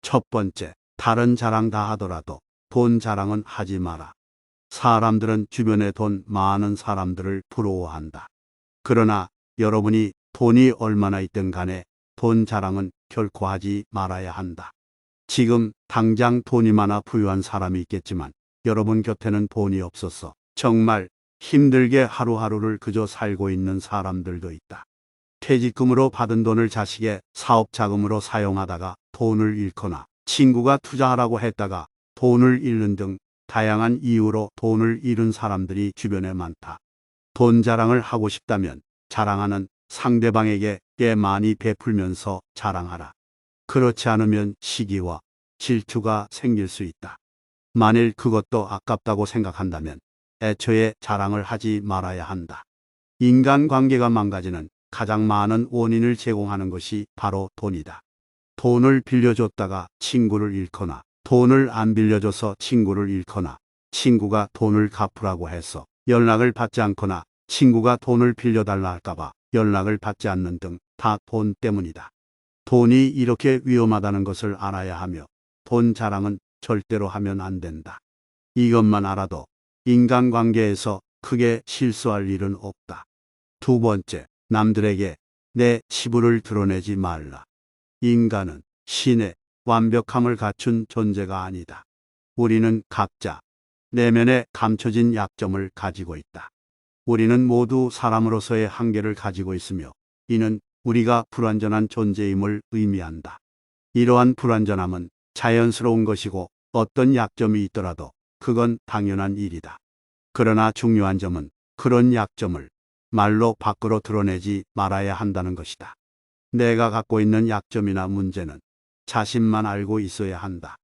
첫 번째, 다른 자랑 다 하더라도 돈 자랑은 하지 마라. 사람들은 주변에 돈 많은 사람들을 부러워한다. 그러나 여러분이 돈이 얼마나 있든 간에 돈 자랑은 결코 하지 말아야 한다. 지금 당장 돈이 많아 부유한 사람이 있겠지만 여러분 곁에는 돈이 없어서 정말 힘들게 하루하루를 그저 살고 있는 사람들도 있다. 퇴직금으로 받은 돈을 자식의 사업 자금으로 사용하다가 돈을 잃거나 친구가 투자하라고 했다가 돈을 잃는 등 다양한 이유로 돈을 잃은 사람들이 주변에 많다. 돈 자랑을 하고 싶다면 자랑하는 상대방에게 꽤 많이 베풀면서 자랑하라. 그렇지 않으면 시기와 질투가 생길 수 있다. 만일 그것도 아깝다고 생각한다면 애초에 자랑을 하지 말아야 한다. 인간관계가 망가지는 가장 많은 원인을 제공하는 것이 바로 돈이다. 돈을 빌려줬다가 친구를 잃거나 돈을 안 빌려줘서 친구를 잃거나 친구가 돈을 갚으라고 해서 연락을 받지 않거나 친구가 돈을 빌려달라 할까봐 연락을 받지 않는 등 다 돈 때문이다. 돈이 이렇게 위험하다는 것을 알아야 하며 돈 자랑은 절대로 하면 안 된다. 이것만 알아도 인간관계에서 크게 실수할 일은 없다. 두 번째, 남들에게 내 치부를 드러내지 말라. 인간은 신의 완벽함을 갖춘 존재가 아니다. 우리는 각자 내면에 감춰진 약점을 가지고 있다. 우리는 모두 사람으로서의 한계를 가지고 있으며 이는 우리가 불완전한 존재임을 의미한다. 이러한 불완전함은 자연스러운 것이고 어떤 약점이 있더라도 그건 당연한 일이다. 그러나 중요한 점은 그런 약점을 말로 밖으로 드러내지 말아야 한다는 것이다. 내가 갖고 있는 약점이나 문제는 자신만 알고 있어야 한다.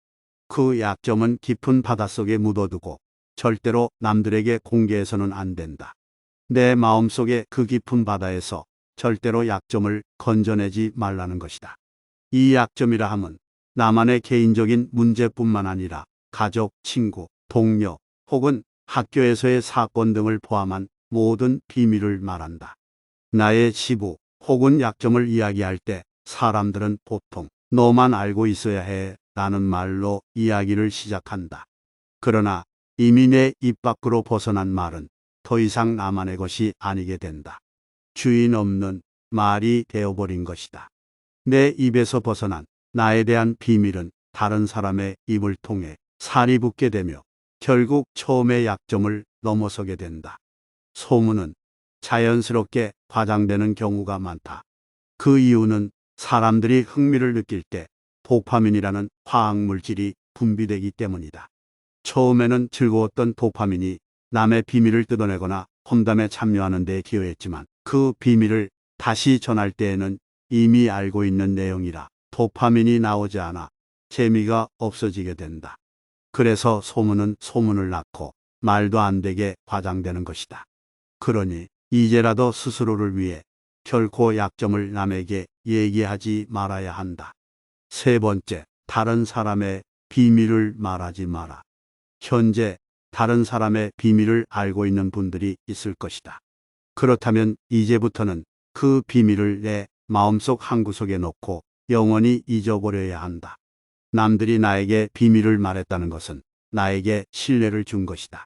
그 약점은 깊은 바닷속에 묻어두고 절대로 남들에게 공개해서는 안 된다. 내 마음속의 그 깊은 바다에서 절대로 약점을 건져내지 말라는 것이다. 이 약점이라 함은 나만의 개인적인 문제뿐만 아니라 가족, 친구, 동료 혹은 학교에서의 사건 등을 포함한 모든 비밀을 말한다. 나의 치부 혹은 약점을 이야기할 때 사람들은 보통 너만 알고 있어야 해 라는 말로 이야기를 시작한다. 그러나 이미 내 입 밖으로 벗어난 말은 더 이상 나만의 것이 아니게 된다. 주인 없는 말이 되어버린 것이다. 내 입에서 벗어난 나에 대한 비밀은 다른 사람의 입을 통해 살이 붙게 되며 결국 처음의 약점을 넘어서게 된다. 소문은 자연스럽게 과장되는 경우가 많다. 그 이유는 사람들이 흥미를 느낄 때 도파민이라는 화학물질이 분비되기 때문이다. 처음에는 즐거웠던 도파민이 남의 비밀을 뜯어내거나 험담에 참여하는 데 기여했지만 그 비밀을 다시 전할 때에는 이미 알고 있는 내용이라 도파민이 나오지 않아 재미가 없어지게 된다. 그래서 소문은 소문을 낳고 말도 안 되게 과장되는 것이다. 그러니 이제라도 스스로를 위해 결코 약점을 남에게 얘기하지 말아야 한다. 세 번째, 다른 사람의 비밀을 말하지 마라. 현재 다른 사람의 비밀을 알고 있는 분들이 있을 것이다. 그렇다면 이제부터는 그 비밀을 내 마음속 한구석에 놓고 영원히 잊어버려야 한다. 남들이 나에게 비밀을 말했다는 것은 나에게 신뢰를 준 것이다.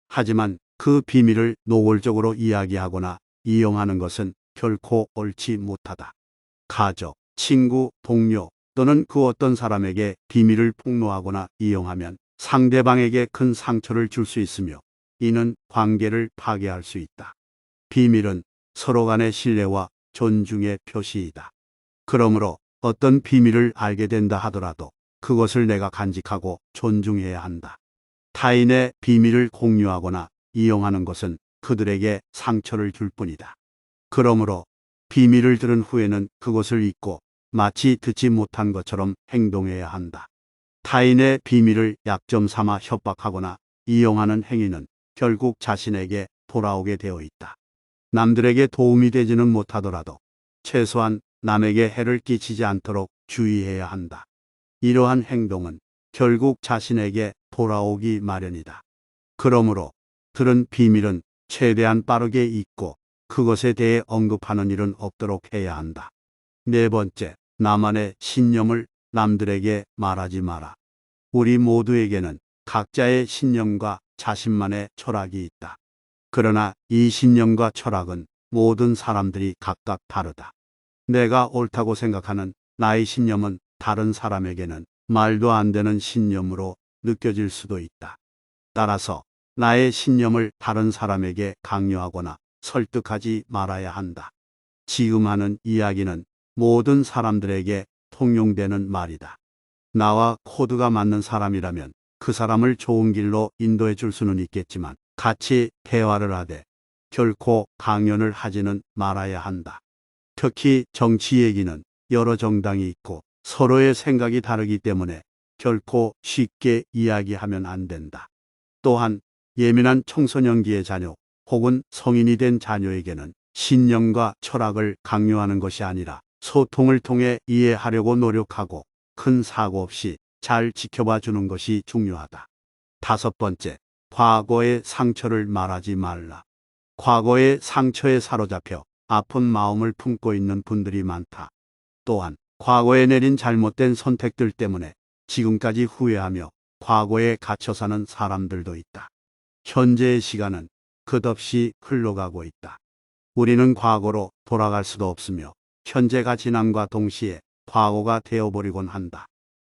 하지만 그 비밀을 노골적으로 이야기하거나 이용하는 것은 결코 옳지 못하다. 가족, 친구, 동료 또는 그 어떤 사람에게 비밀을 폭로하거나 이용하면 상대방에게 큰 상처를 줄 수 있으며 이는 관계를 파괴할 수 있다. 비밀은 서로 간의 신뢰와 존중의 표시이다. 그러므로 어떤 비밀을 알게 된다 하더라도 그것을 내가 간직하고 존중해야 한다. 타인의 비밀을 공유하거나 이용하는 것은 그들에게 상처를 줄 뿐이다. 그러므로 비밀을 들은 후에는 그것을 잊고 마치 듣지 못한 것처럼 행동해야 한다. 타인의 비밀을 약점 삼아 협박하거나 이용하는 행위는 결국 자신에게 돌아오게 되어 있다. 남들에게 도움이 되지는 못하더라도 최소한 남에게 해를 끼치지 않도록 주의해야 한다. 이러한 행동은 결국 자신에게 돌아오기 마련이다. 그러므로 들은 비밀은 최대한 빠르게 잊고 그것에 대해 언급하는 일은 없도록 해야 한다. 네 번째, 나만의 신념을 남들에게 말하지 마라. 우리 모두에게는 각자의 신념과 자신만의 철학이 있다. 그러나 이 신념과 철학은 모든 사람들이 각각 다르다. 내가 옳다고 생각하는 나의 신념은 다른 사람에게는 말도 안 되는 신념으로 느껴질 수도 있다. 따라서 나의 신념을 다른 사람에게 강요하거나 설득하지 말아야 한다. 지금 하는 이야기는 모든 사람들에게 통용되는 말이다. 나와 코드가 맞는 사람이라면 그 사람을 좋은 길로 인도해 줄 수는 있겠지만 같이 대화를 하되 결코 강연을 하지는 말아야 한다. 특히 정치 얘기는 여러 정당이 있고 서로의 생각이 다르기 때문에 결코 쉽게 이야기하면 안 된다. 또한 예민한 청소년기의 자녀 혹은 성인이 된 자녀에게는 신념과 철학을 강요하는 것이 아니라 소통을 통해 이해하려고 노력하고 큰 사고 없이 잘 지켜봐 주는 것이 중요하다. 다섯 번째, 과거의 상처를 말하지 말라. 과거의 상처에 사로잡혀 아픈 마음을 품고 있는 분들이 많다. 또한 과거에 내린 잘못된 선택들 때문에 지금까지 후회하며 과거에 갇혀 사는 사람들도 있다. 현재의 시간은 끝없이 흘러가고 있다. 우리는 과거로 돌아갈 수도 없으며 현재가 지남과 동시에 과거가 되어버리곤 한다.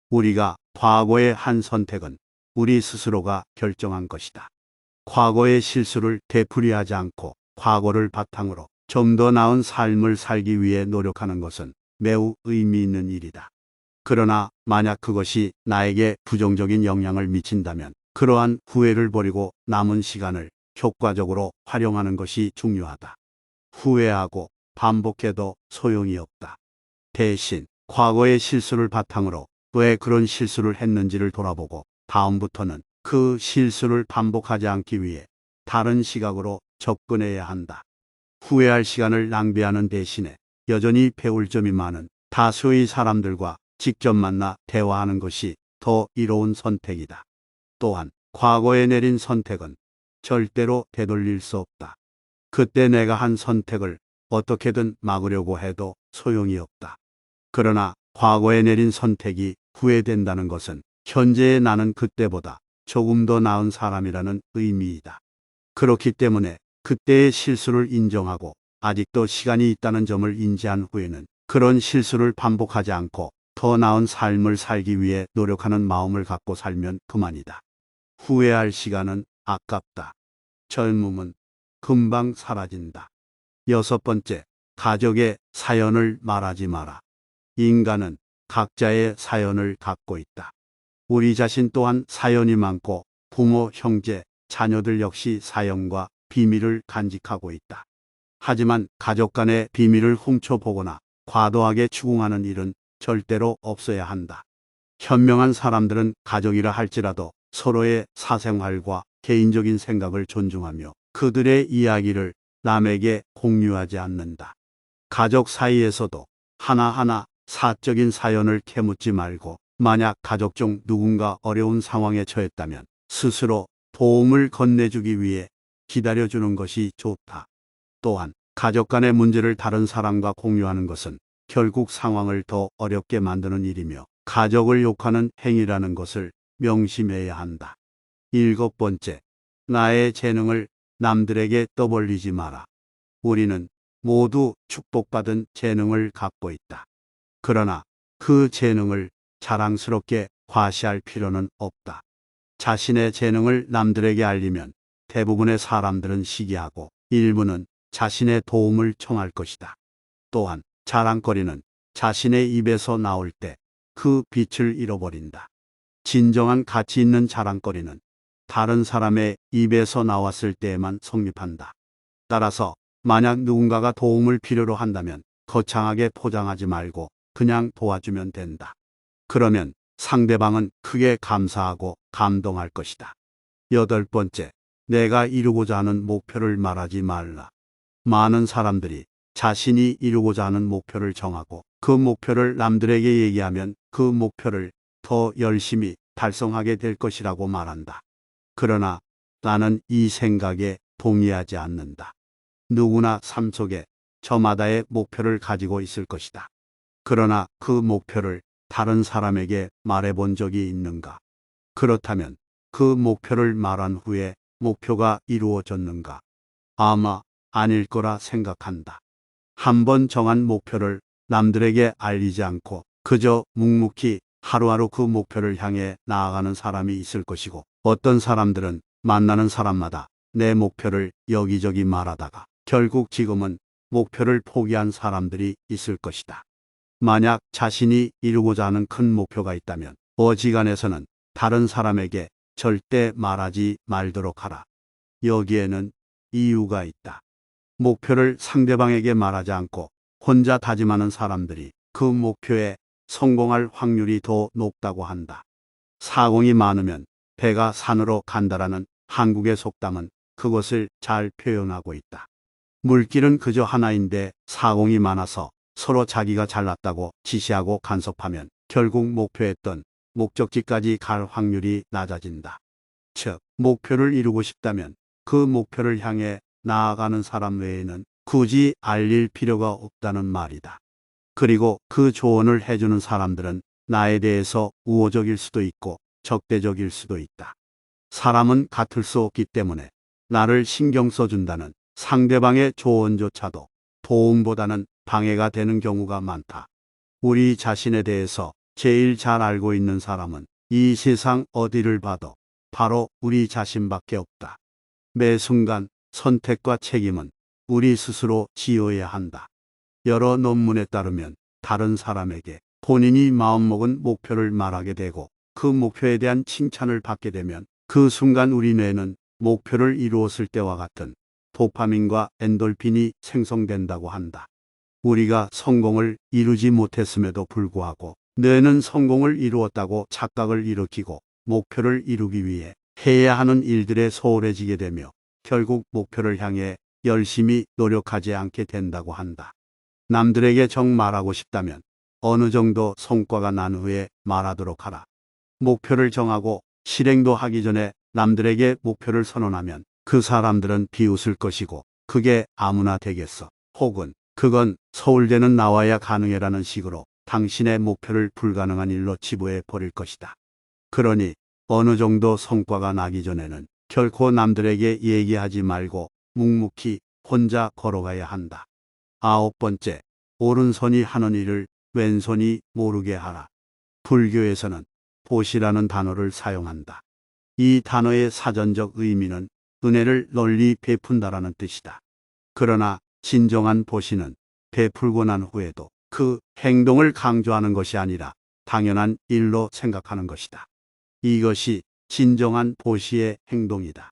우리가 과거의 한 선택은 우리 스스로가 결정한 것이다. 과거의 실수를 되풀이하지 않고 과거를 바탕으로 좀 더 나은 삶을 살기 위해 노력하는 것은 매우 의미 있는 일이다. 그러나 만약 그것이 나에게 부정적인 영향을 미친다면 그러한 후회를 버리고 남은 시간을 효과적으로 활용하는 것이 중요하다. 후회하고 반복해도 소용이 없다. 대신 과거의 실수를 바탕으로 왜 그런 실수를 했는지를 돌아보고 다음부터는 그 실수를 반복하지 않기 위해 다른 시각으로 접근해야 한다. 후회할 시간을 낭비하는 대신에 여전히 배울 점이 많은 다수의 사람들과 직접 만나 대화하는 것이 더 이로운 선택이다. 또한 과거에 내린 선택은 절대로 되돌릴 수 없다. 그때 내가 한 선택을 어떻게든 막으려고 해도 소용이 없다. 그러나 과거에 내린 선택이 후회된다는 것은 현재의 나는 그때보다 조금 더 나은 사람이라는 의미이다. 그렇기 때문에 그때의 실수를 인정하고 아직도 시간이 있다는 점을 인지한 후에는 그런 실수를 반복하지 않고 더 나은 삶을 살기 위해 노력하는 마음을 갖고 살면 그만이다. 후회할 시간은 아깝다. 젊음은 금방 사라진다. 여섯 번째, 가족의 사연을 말하지 마라. 인간은 각자의 사연을 갖고 있다. 우리 자신 또한 사연이 많고 부모, 형제, 자녀들 역시 사연과 비밀을 간직하고 있다. 하지만 가족 간의 비밀을 훔쳐보거나 과도하게 추궁하는 일은 절대로 없어야 한다. 현명한 사람들은 가족이라 할지라도 서로의 사생활과 개인적인 생각을 존중하며 그들의 이야기를 남에게 공유하지 않는다. 가족 사이에서도 하나하나 사적인 사연을 캐묻지 말고 만약 가족 중 누군가 어려운 상황에 처했다면 스스로 도움을 건네주기 위해 기다려주는 것이 좋다. 또한 가족 간의 문제를 다른 사람과 공유하는 것은 결국 상황을 더 어렵게 만드는 일이며 가족을 욕하는 행위라는 것을 명심해야 한다. 일곱 번째, 나의 재능을 남들에게 떠벌리지 마라. 우리는 모두 축복받은 재능을 갖고 있다. 그러나 그 재능을 자랑스럽게 과시할 필요는 없다. 자신의 재능을 남들에게 알리면 대부분의 사람들은 시기하고 일부는 자신의 도움을 청할 것이다. 또한 자랑거리는 자신의 입에서 나올 때 그 빛을 잃어버린다. 진정한 가치 있는 자랑거리는 다른 사람의 입에서 나왔을 때에만 성립한다. 따라서 만약 누군가가 도움을 필요로 한다면 거창하게 포장하지 말고 그냥 도와주면 된다. 그러면 상대방은 크게 감사하고 감동할 것이다. 여덟 번째, 내가 이루고자 하는 목표를 말하지 말라. 많은 사람들이 자신이 이루고자 하는 목표를 정하고 그 목표를 남들에게 얘기하면 그 목표를 더 열심히 달성하게 될 것이라고 말한다. 그러나 나는 이 생각에 동의하지 않는다. 누구나 삶 속에 저마다의 목표를 가지고 있을 것이다. 그러나 그 목표를 다른 사람에게 말해본 적이 있는가? 그렇다면 그 목표를 말한 후에 목표가 이루어졌는가? 아마 아닐 거라 생각한다. 한번 정한 목표를 남들에게 알리지 않고 그저 묵묵히 하루하루 그 목표를 향해 나아가는 사람이 있을 것이고, 어떤 사람들은 만나는 사람마다 내 목표를 여기저기 말하다가 결국 지금은 목표를 포기한 사람들이 있을 것이다. 만약 자신이 이루고자 하는 큰 목표가 있다면 어지간해서는 다른 사람에게 절대 말하지 말도록 하라. 여기에는 이유가 있다. 목표를 상대방에게 말하지 않고 혼자 다짐하는 사람들이 그 목표에 성공할 확률이 더 높다고 한다. 사공이 많으면 배가 산으로 간다라는 한국의 속담은 그것을 잘 표현하고 있다. 물길은 그저 하나인데 사공이 많아서 서로 자기가 잘났다고 지시하고 간섭하면 결국 목표했던 목적지까지 갈 확률이 낮아진다. 즉, 목표를 이루고 싶다면 그 목표를 향해 나아가는 사람 외에는 굳이 알릴 필요가 없다는 말이다. 그리고 그 조언을 해주는 사람들은 나에 대해서 우호적일 수도 있고 적대적일 수도 있다. 사람은 같을 수 없기 때문에 나를 신경 써준다는 상대방의 조언조차도 도움보다는 방해가 되는 경우가 많다. 우리 자신에 대해서 제일 잘 알고 있는 사람은 이 세상 어디를 봐도 바로 우리 자신밖에 없다. 매 순간 선택과 책임은 우리 스스로 지어야 한다. 여러 논문에 따르면 다른 사람에게 본인이 마음먹은 목표를 말하게 되고 그 목표에 대한 칭찬을 받게 되면 그 순간 우리 뇌는 목표를 이루었을 때와 같은 도파민과 엔돌핀이 생성된다고 한다. 우리가 성공을 이루지 못했음에도 불구하고 뇌는 성공을 이루었다고 착각을 일으키고 목표를 이루기 위해 해야 하는 일들에 소홀해지게 되며 결국 목표를 향해 열심히 노력하지 않게 된다고 한다. 남들에게 정 말하고 싶다면 어느 정도 성과가 난 후에 말하도록 하라. 목표를 정하고 실행도 하기 전에 남들에게 목표를 선언하면 그 사람들은 비웃을 것이고 그게 아무나 되겠어. 혹은 그건 서울대는 나와야 가능해라는 식으로 당신의 목표를 불가능한 일로 치부해 버릴 것이다. 그러니 어느 정도 성과가 나기 전에는 결코 남들에게 얘기하지 말고 묵묵히 혼자 걸어가야 한다. 9번째, 오른손이 하는 일을 왼손이 모르게 하라. 불교에서는 보시라는 단어를 사용한다. 이 단어의 사전적 의미는 은혜를 널리 베푼다라는 뜻이다. 그러나 진정한 보시는 베풀고 난 후에도 그 행동을 강조하는 것이 아니라 당연한 일로 생각하는 것이다. 이것이 진정한 보시의 행동이다.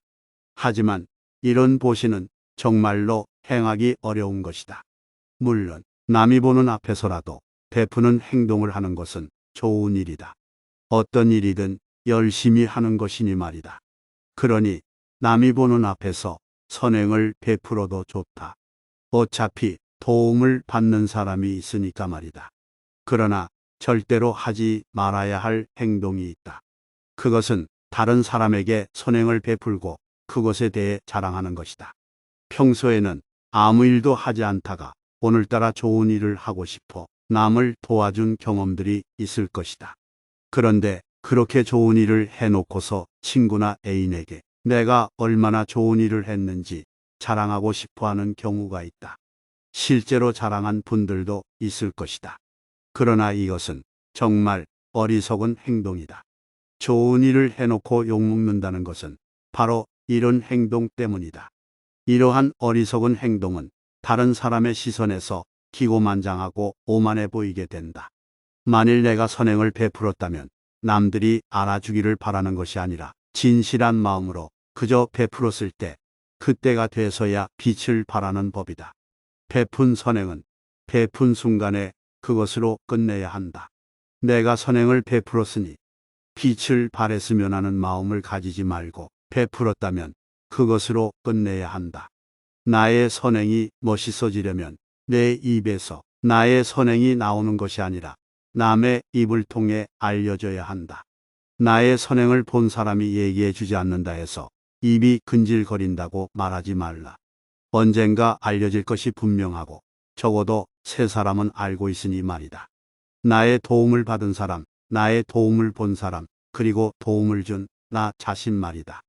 하지만 이런 보시는 정말로 행하기 어려운 것이다. 물론 남이 보는 앞에서라도 베푸는 행동을 하는 것은 좋은 일이다. 어떤 일이든 열심히 하는 것이니 말이다. 그러니 남이 보는 앞에서 선행을 베풀어도 좋다. 어차피 도움을 받는 사람이 있으니까 말이다. 그러나 절대로 하지 말아야 할 행동이 있다. 그것은 다른 사람에게 선행을 베풀고 그것에 대해 자랑하는 것이다. 평소에는 아무 일도 하지 않다가 오늘따라 좋은 일을 하고 싶어 남을 도와준 경험들이 있을 것이다. 그런데 그렇게 좋은 일을 해놓고서 친구나 애인에게 내가 얼마나 좋은 일을 했는지 자랑하고 싶어 하는 경우가 있다. 실제로 자랑한 분들도 있을 것이다. 그러나 이것은 정말 어리석은 행동이다. 좋은 일을 해놓고 욕먹는다는 것은 바로 이런 행동 때문이다. 이러한 어리석은 행동은 다른 사람의 시선에서 기고만장하고 오만해 보이게 된다. 만일 내가 선행을 베풀었다면 남들이 알아주기를 바라는 것이 아니라 진실한 마음으로 그저 베풀었을 때 그때가 돼서야 빛을 발하는 법이다. 베푼 선행은 베푼 순간에 그것으로 끝내야 한다. 내가 선행을 베풀었으니 빛을 발했으면 하는 마음을 가지지 말고 베풀었다면 그것으로 끝내야 한다. 나의 선행이 멋있어지려면 내 입에서 나의 선행이 나오는 것이 아니라 남의 입을 통해 알려져야 한다. 나의 선행을 본 사람이 얘기해 주지 않는다 해서 입이 근질거린다고 말하지 말라. 언젠가 알려질 것이 분명하고 적어도 세 사람은 알고 있으니 말이다. 나의 도움을 받은 사람, 나의 도움을 본 사람, 그리고 도움을 준 나 자신 말이다.